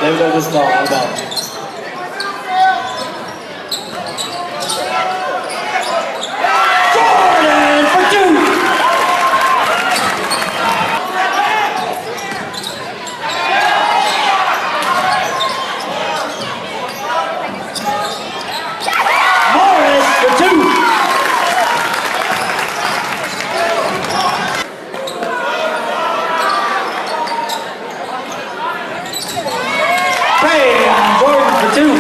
David Douglas ball, out of bounds. Jordan for two! Morris for two! Jordan for two.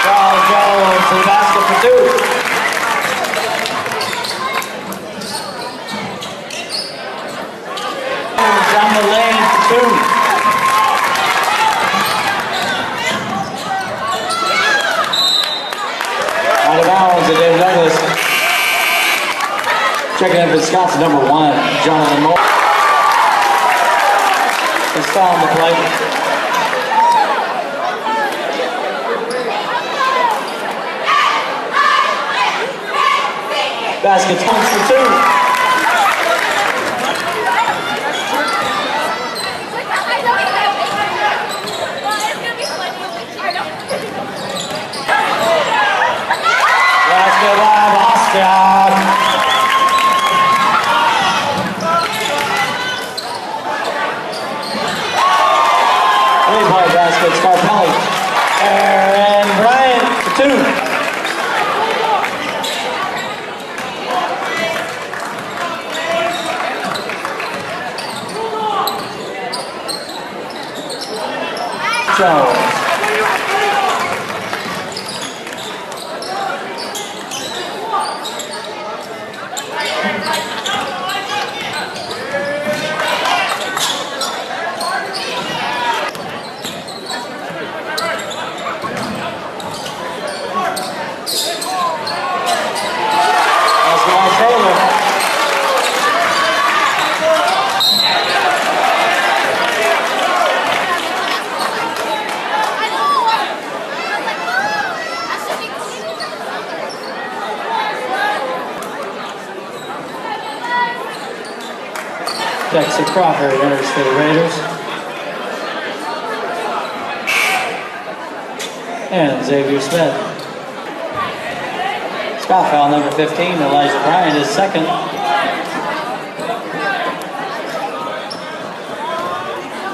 Charles Jones to the basket for two. Down the lane for two. Out of bounds to David Douglas. Checking in for Scots, number 1, Jonathan Moore. He's foul on the play. Basket points for two. Basket by Boston. Baskets, Carpelli. Aaron Bryant for two. Jones. Dexter Crawford enters for the Raiders. And Xavier Smith. Scott foul number 15, Elijah Bryant is second.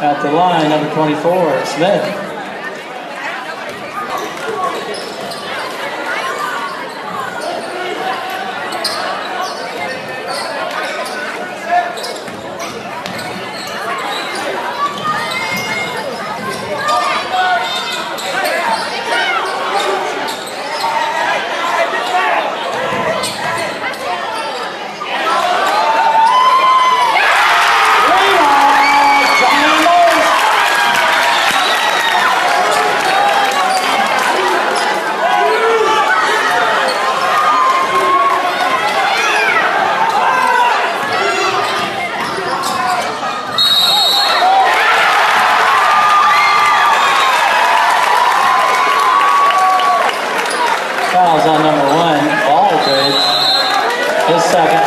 At the line, number 24, Smith. Fouls on number 1, Aldridge, his second.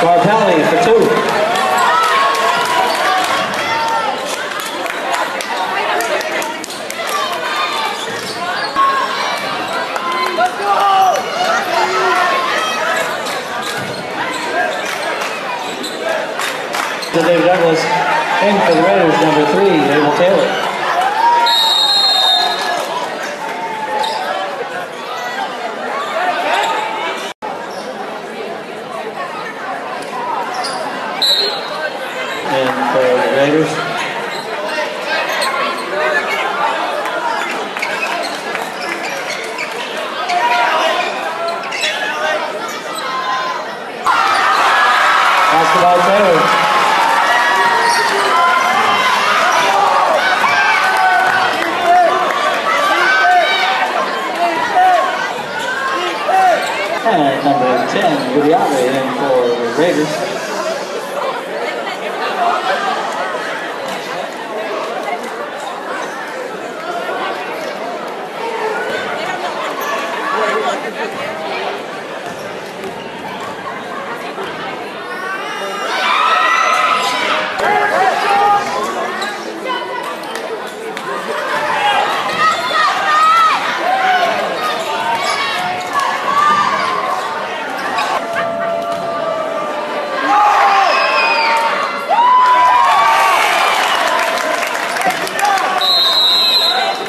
Carpelli for two. To David Douglas, in for the Raiders, number 3, Abel Taylor. And for the Raiders. Basketball Taylor. And number 10, Guglielmi in for the Raiders.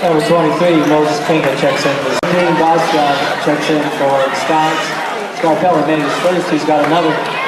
Number 23, Moses Pinga checks in for 17. Boston checks in for Scots. Scarpelli made his first. He's got another.